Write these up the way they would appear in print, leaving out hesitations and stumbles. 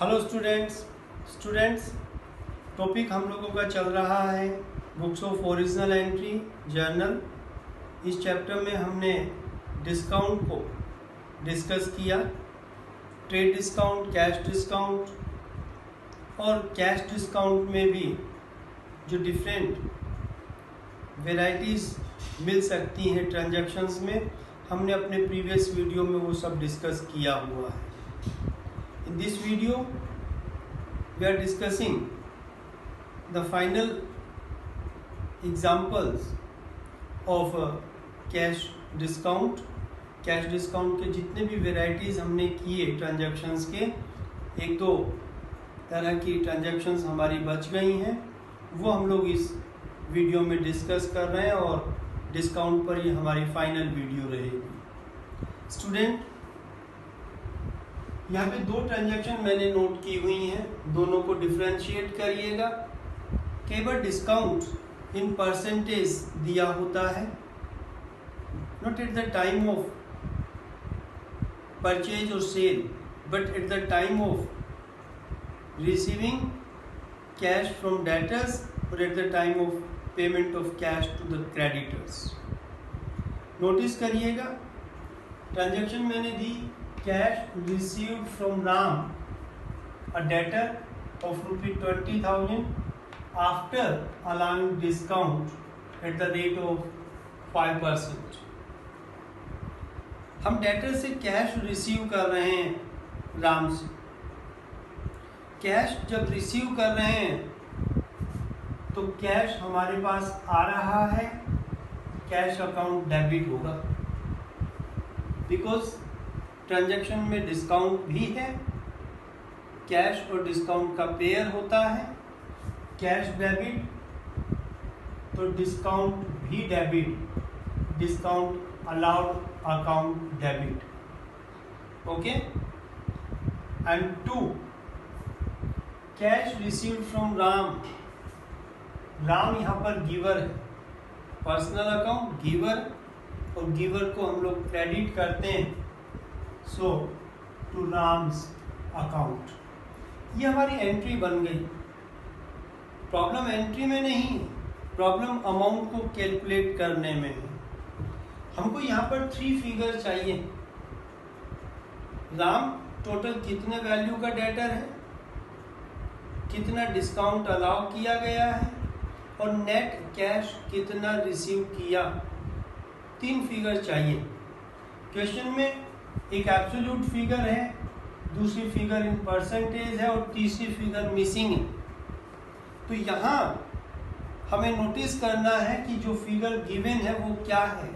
Hello students topic हम लोगों का चल रहा है books of original entry journal. इस चैप्टर में हमने डिस्काउंट को डिस्कस किया, ट्रेड डिस्काउंट, कैश डिस्काउंट, और कैश डिस्काउंट में भी जो डिफरेंट वेराइटीज़ मिल सकती हैं ट्रांजैक्शंस में, हमने अपने प्रीवियस वीडियो में वो सब डिस्कस किया हुआ है। In this video, we are discussing the final examples of cash discount. Cash discount के जितने भी वेराइटीज़ हमने किए ट्रांजैक्शंस के, एक दो तरह की ट्रांजैक्शंस हमारी बच गई हैं, वो हम लोग इस वीडियो में डिस्कस कर रहे हैं और डिस्काउंट पर ये हमारी फाइनल वीडियो रहेगी। स्टूडेंट, यहाँ पे दो ट्रांजैक्शन मैंने नोट की हुई हैं, दोनों को डिफरेंशिएट करिएगा। कई बार डिस्काउंट इन परसेंटेज दिया होता है, not at the time of purchase और sale, but at the time of receiving cash from debtors और at the time of payment of cash to the creditors. Notice करिएगा, transaction मैंने दी, cash received from Ram, a debtor of ₹20,000 after allowing discount at the rate of 5%। हम debtor से cash receive कर रहे हैं राम से। कैश जब रिसीव कर रहे हैं तो कैश हमारे पास आ रहा है, कैश अकाउंट डेबिट होगा, बिकॉज ट्रांजैक्शन में डिस्काउंट भी है, कैश और डिस्काउंट का पेयर होता है। कैश डेबिट तो डिस्काउंट भी debit, discount allowed account debit, okay. And to, cash received from Ram, Ram यहाँ पर गिवर है, पर्सनल अकाउंट गिवर, और गिवर को हम लोग क्रेडिट करते हैं, सो टू राम्स अकाउंट। ये हमारी एंट्री बन गई। प्रॉब्लम एंट्री में नहीं, प्रॉब्लम अमाउंट को कैलकुलेट करने में है। हमको यहाँ पर 3 फिगर चाहिए। राम टोटल कितने वैल्यू का डेटर है, कितना डिस्काउंट अलाउ किया गया है, और नेट कैश कितना रिसीव किया। 3 फिगर चाहिए। क्वेश्चन में एक एब्सोल्यूट फिगर है, दूसरी फिगर इन परसेंटेज है, और तीसरी फिगर मिसिंग है। तो यहाँ हमें नोटिस करना है कि जो फिगर गिवन है वो क्या है।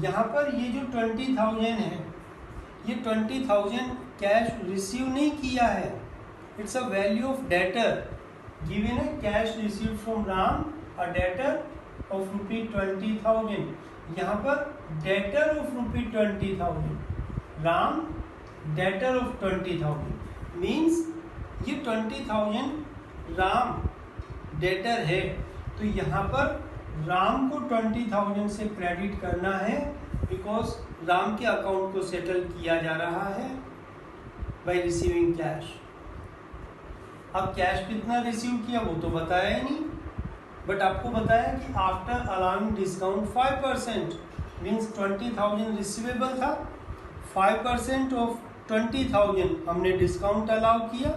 यहाँ पर ये जो 20,000 है, ये 20,000 कैश रिसीव नहीं किया है, it's a value of debtor. Given है cash receive from Ram, a debtor of ₹20,000। यहाँ पर debtor of ₹20,000, Ram debtor of 20,000, means ये 20,000 राम डेटर है, तो यहाँ पर राम को 20,000 से क्रेडिट करना है, बिकॉज राम के अकाउंट को सेटल किया जा रहा है बाय रिसीविंग कैश। अब कैश कितना रिसीव किया वो तो बताया ही नहीं, बट आपको बताया कि after allowing discount 5%, means 20,000 receivable था, 5% ऑफ 20,000 हमने डिस्काउंट अलाउ किया,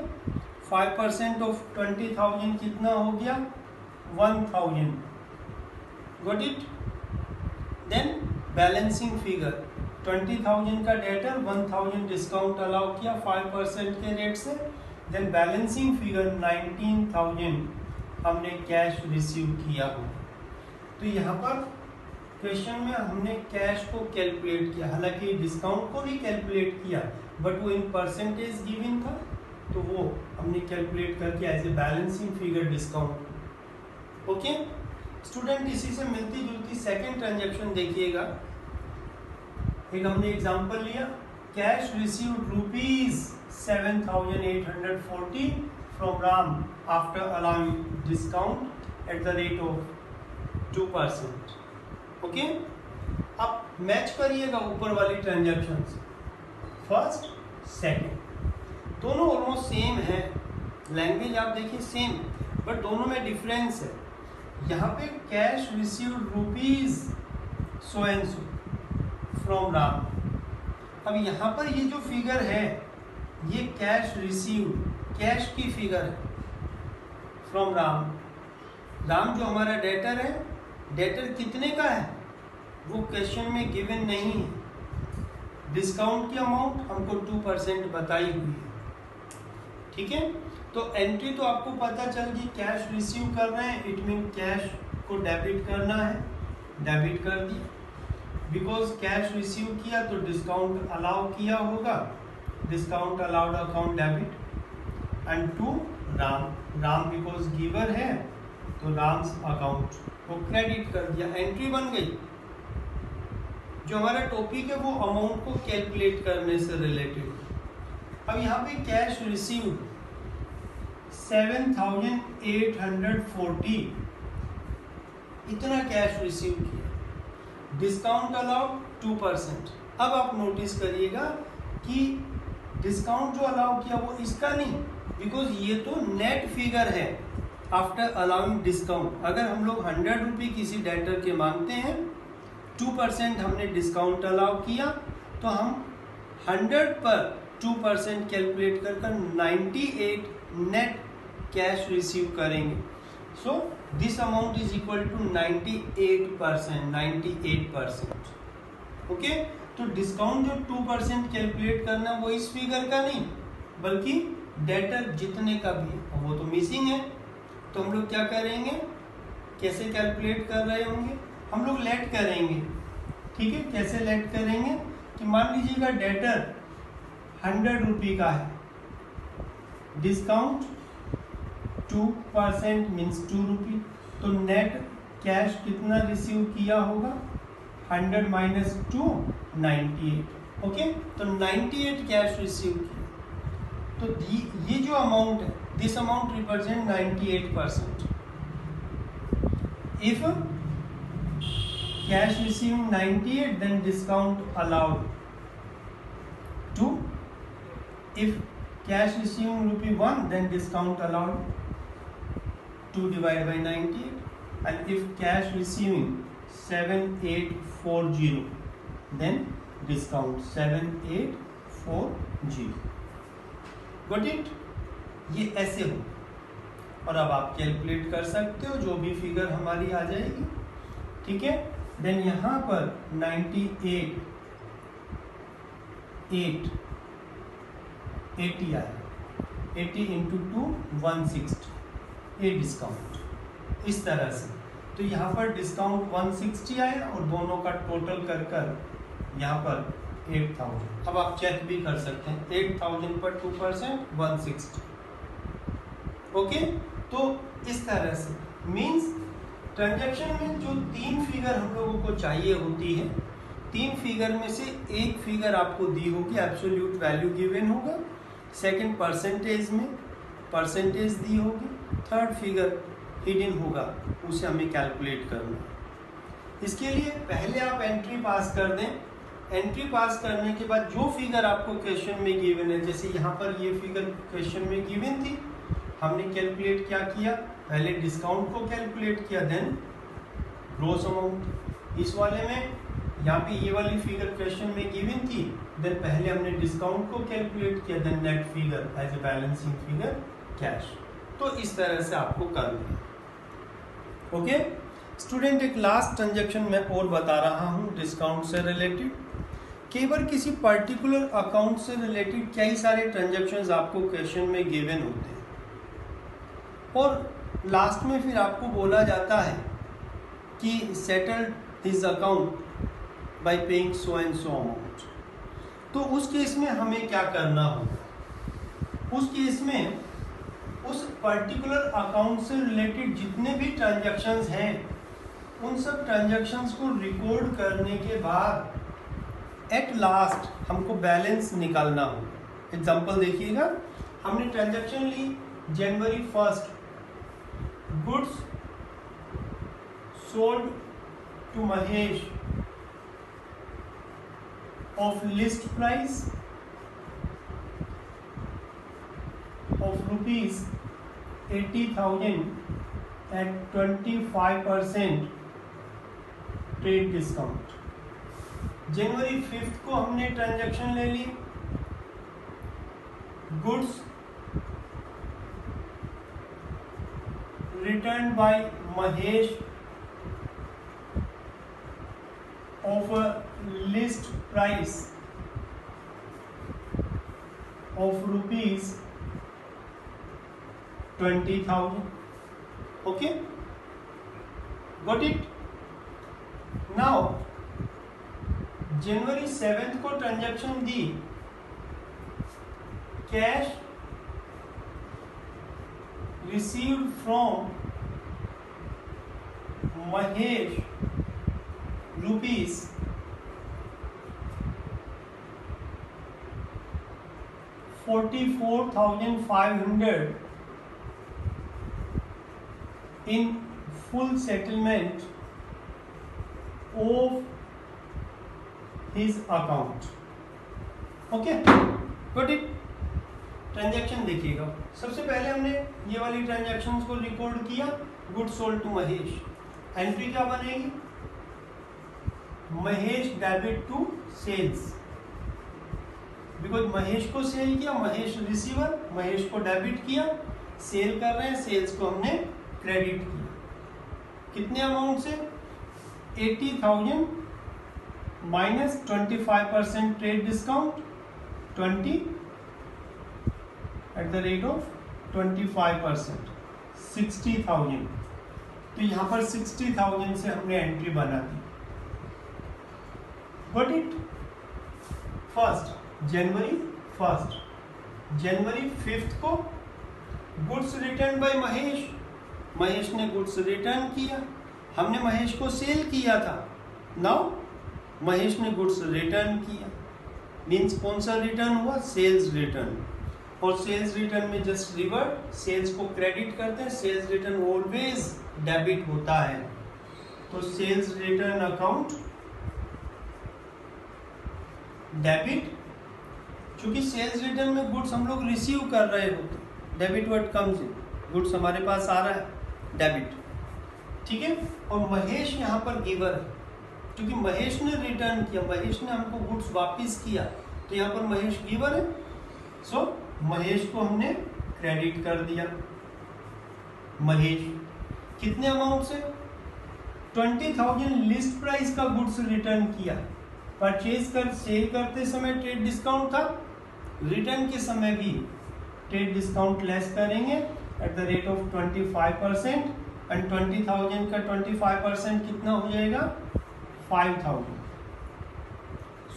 5% ऑफ 20,000 कितना हो गया, 1,000। Got it? Then balancing figure, 20,000 का डेटर, 1,000 डिस्काउंट अलाउ किया 5% के रेट से, देन बैलेंसिंग फिगर 19,000 हमने कैश रिसीव किया हो। तो यहाँ पर क्वेश्चन में हमने कैश को कैलकुलेट किया, हालांकि डिस्काउंट को भी कैलकुलेट किया, बट वो इन परसेंटेज गिवन था, तो वो हमने कैलकुलेट करके as a balancing figure discount. Okay student, इसी से मिलती जुलती सेकेंड ट्रांजैक्शन देखिएगा। एक हमने एग्जांपल लिया, cash received ₹7,840 from Ram after allowing discount at the rate of 2%। Okay, अब मैच करिएगा ऊपर वाली ट्रांजैक्शंस, फर्स्ट सेकंड, दोनों ऑलमोस्ट सेम है, लैंग्वेज आप देखिए सेम, बट दोनों में डिफरेंस है। यहाँ पे cash received rupees so and so from Ram. अब यहाँ पर ये जो फिगर है ये कैश रिसीव्ड, कैश की फिगर है फ्रॉम राम। राम जो हमारा डेटर है, डेटर कितने का है वो क्वेश्चन में गिवन नहीं है। डिस्काउंट की अमाउंट हमको 2% बताई हुई है, ठीक है। तो एंट्री तो आपको पता चल गई, कैश रिसीव कर रहे हैं, इट मीन कैश को डेबिट करना है, डेबिट कर दिया। बिकॉज कैश रिसीव किया तो डिस्काउंट अलाउ किया होगा, discount allowed account debit. And to Ram, Ram because giver है तो राम्स अकाउंट को क्रेडिट कर दिया, एंट्री बन गई। जो हमारा टॉपिक है वो अमाउंट को कैलकुलेट करने से रिलेटेड। अब यहाँ पे कैश रिसीव्ड 7,840, इतना कैश रिसीव किया, डिस्काउंट अलाउड 2%। अब आप नोटिस करिएगा कि डिस्काउंट जो अलाउ किया वो इसका नहीं, बिकॉज ये तो नेट फिगर है आफ्टर अलाउइंग डिस्काउंट। अगर हम लोग 100 रुपये किसी डेटर के मांगते हैं, 2% हमने डिस्काउंट अलाउ किया, तो हम 100 पर 2% कैलकुलेट कर 98 नेट कैश रिसीव करेंगे। So this amount is equal to 98%। Okay, तो डिस्काउंट जो 2% कैलकुलेट करना वो इस फिगर का नहीं, बल्कि डेटर जितने का भी है वो तो मिसिंग है। तो हम लोग क्या करेंगे, कैसे कैलकुलेट कर रहे होंगे, हम लोग लेट करेंगे, ठीक है। कैसे लेट करेंगे कि मान लीजिएगा डेटर 100 रुपये का है, डिस्काउंट 2% मीन्स 2 रुपये, तो नेट कैश कितना रिसीव किया होगा, 100 माइनस 2 98। ओके, तो 98 कैश रिसीव किया। तो ये जो अमाउंट है, this amount represent 98%। If cash receiving 98, then discount allowed 2. If cash receiving ₹1, then discount allowed 2 divided by 98. And if cash receiving 7840, then discount 7840. Got it? ये ऐसे हो, और अब आप कैलकुलेट कर सकते हो जो भी फिगर हमारी आ जाएगी, ठीक है। देन यहाँ पर 98 80 आया, 80 इंटू 2 160, ये डिस्काउंट इस तरह से। तो यहाँ पर डिस्काउंट 160 आया और दोनों का टोटल कर यहाँ पर 8000। अब आप चेक भी कर सकते हैं, 8000 पर 2% 160। ओके, तो इस तरह से मीन्स ट्रांजैक्शन में जो 3 फिगर हम लोगों को चाहिए होती है, 3 फिगर में से एक फिगर आपको दी होगी, एब्सोल्यूट वैल्यू गिवन होगा, सेकंड परसेंटेज में परसेंटेज दी होगी, थर्ड फिगर हिडन होगा, उसे हमें कैलकुलेट करना है। इसके लिए पहले आप एंट्री पास कर दें। एंट्री पास करने के बाद जो फिगर आपको क्वेश्चन में गिवन है, जैसे यहाँ पर ये फिगर क्वेश्चन में गिवन थी, हमने कैलकुलेट क्या किया, पहले डिस्काउंट को कैलकुलेट किया, देन ग्रॉस अमाउंट। इस वाले में यहाँ पे ये वाली फिगर क्वेश्चन में गिवन थी, देन पहले हमने डिस्काउंट को कैलकुलेट किया, then net figure as a balancing figure cash. तो इस तरह से आपको करना है। ओके स्टूडेंट, एक लास्ट ट्रांजेक्शन मैं और बता रहा हूँ डिस्काउंट से रिलेटेड। कई बार किसी पर्टिकुलर अकाउंट से रिलेटेड कई सारे ट्रांजेक्शन्स आपको क्वेश्चन में गिवन होते हैं, और लास्ट में फिर आपको बोला जाता है कि settle his account by paying so and so amount. तो उस केस में हमें क्या करना होगा, उस केस में उस पर्टिकुलर अकाउंट से रिलेटेड जितने भी ट्रांजैक्शंस हैं, उन सब ट्रांजैक्शंस को रिकॉर्ड करने के बाद एट लास्ट हमको बैलेंस निकालना होगा। एग्जांपल देखिएगा, हमने ट्रांजैक्शन ली जनवरी 1, goods sold to Mahesh of list price of rupees 80,000 at 25% trade discount. जनवरी 5 को हमने ट्रांजैक्शन ले ली। Goods return by Mahesh of a list price of rupees 20,000. Okay, got it? Now January 7th को transaction the, cash received from Mahesh rupees 44,500 in full settlement of his account. Okay, got it? Transaction देखिएगा। सबसे पहले हमने ये वाली transactions को record किया। Good sold to Mahesh. Entry क्या बनेगी? Mahesh debit to sales, because Mahesh को सेल किया, महेश रिसीवर, महेश को डेबिट किया, सेल कर रहे हैं, सेल्स को हमने क्रेडिट किया। कितने अमाउंट से? 80,000 minus 25% trade discount 20 at the rate of 25%, 60,000। तो यहाँ पर 60,000 से हमने एंट्री बना दी। Got it? First January 5th को goods return by Mahesh, Mahesh ने गुड्स रिटर्न किया, हमने महेश को सेल किया था। नाउ महेश ने गुड्स रिटर्न किया, मीन्स कौन सा रिटर्न हुआ? Sales return. और सेल्स रिटर्न में जस्ट रिवर्ट, सेल्स को क्रेडिट करते हैं, सेल्स रिटर्न ऑलवेज डेबिट होता है। तो सेल्स रिटर्न अकाउंट डेबिट, क्योंकि सेल्स रिटर्न में गुड्स हम लोग रिसीव कर रहे होते, debit word comes in, goods हमारे पास आ रहा है, डेबिट। ठीक है, और महेश यहाँ पर गिवर है, क्योंकि महेश ने रिटर्न किया, महेश ने हमको गुड्स वापस किया, तो यहाँ पर महेश गिवर है। सो महेश को हमने क्रेडिट कर दिया। महेश कितने अमाउंट से? 20,000 लिस्ट प्राइस का गुड्स रिटर्न किया। परचेज कर सेल करते समय ट्रेड डिस्काउंट था, रिटर्न के समय भी ट्रेड डिस्काउंट लेस करेंगे at the rate of 25%, and 20,000 का 25% कितना हो जाएगा? 5,000।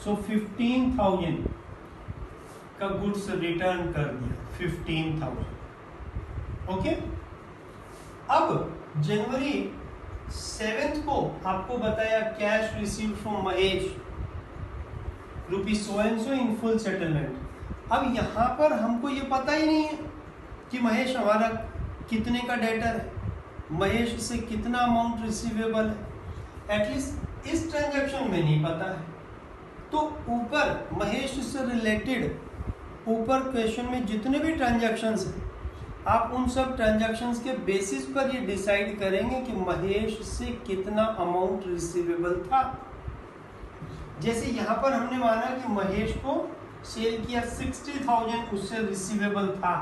सो 15,000 का गुड्स रिटर्न कर दिया, 15,000। ओके, अब जनवरी 7th को आपको बताया cash receive from Mahesh rupees so and so in full settlement. अब यहाँ पर हमको ये पता ही नहीं है कि महेश हमारा कितने का डेटर है, महेश से कितना अमाउंट रिसीवेबल है, एटलीस्ट इस ट्रांजैक्शन में नहीं पता है। तो ऊपर महेश से रिलेटेड ऊपर क्वेश्चन में जितने भी ट्रांजैक्शंस हैं, आप उन सब ट्रांजैक्शंस के बेसिस पर ये डिसाइड करेंगे कि महेश से कितना अमाउंट रिसीवेबल था। जैसे यहाँ पर हमने माना कि महेश को सेल किया 60,000 उससे रिसीवेबल था,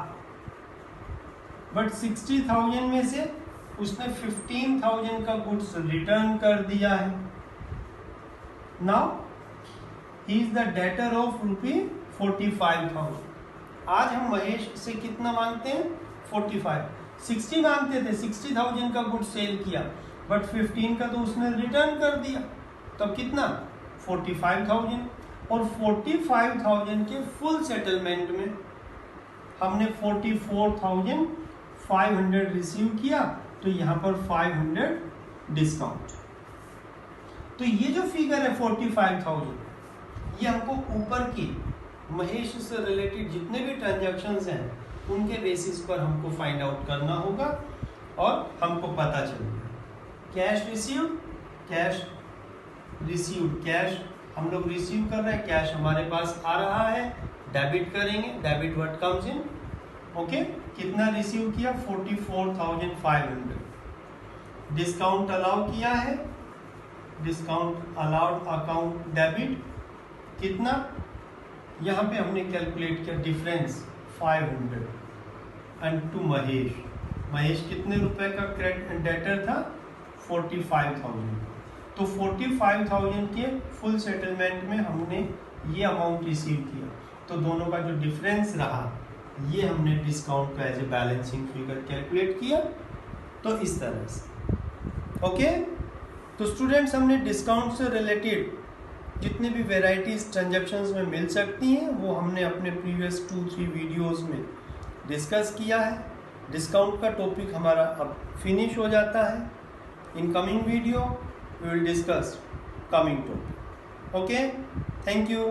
बट 60,000 में से उसने 15,000 का गुड्स रिटर्न कर दिया है। Now he is the debtor of ₹45,000। आज हम महेश से कितना मांगते हैं? 45। 60 मांगते थे, 60,000 का गुड सेल किया, बट 15 का तो उसने रिटर्न कर दिया, तो कितना? 45,000। और 45,000 के फुल सेटलमेंट में हमने 44,500 रिसीव किया, तो यहाँ पर 500 डिस्काउंट। तो ये जो फिगर है 45,000, ये हमको ऊपर की महेश से रिलेटेड जितने भी ट्रांजैक्शंस हैं उनके बेसिस पर हमको फाइंड आउट करना होगा और हमको पता चलेगा। कैश रिसीव्ड, कैश हम लोग रिसीव कर रहे हैं, कैश हमारे पास आ रहा है, डेबिट करेंगे, debit what comes in okay, कितना रिसीव किया 44,500। डिस्काउंट अलाउ किया है, डिस्काउंट अलाउड अकाउंट डेबिट कितना, यहाँ पे हमने कैलकुलेट किया difference 500 and to Mahesh. Mahesh कितने रुपए का डेटर था 45,000। तो 45,000 के फुल सेटलमेंट में हमने ये अमाउंट रिसीव किया, तो दोनों का जो डिफरेंस रहा ये हमने डिस्काउंट का as a balancing figure calculate किया। तो इस तरह से ओके। तो स्टूडेंट्स हमने डिस्काउंट से रिलेटेड जितने भी वेराइटीज ट्रांजैक्शंस में मिल सकती हैं वो हमने अपने प्रीवियस 2-3 वीडियोस में डिस्कस किया है। डिस्काउंट का टॉपिक हमारा अब फिनिश हो जाता है। In coming video we will discuss coming topic. Okay, thank you.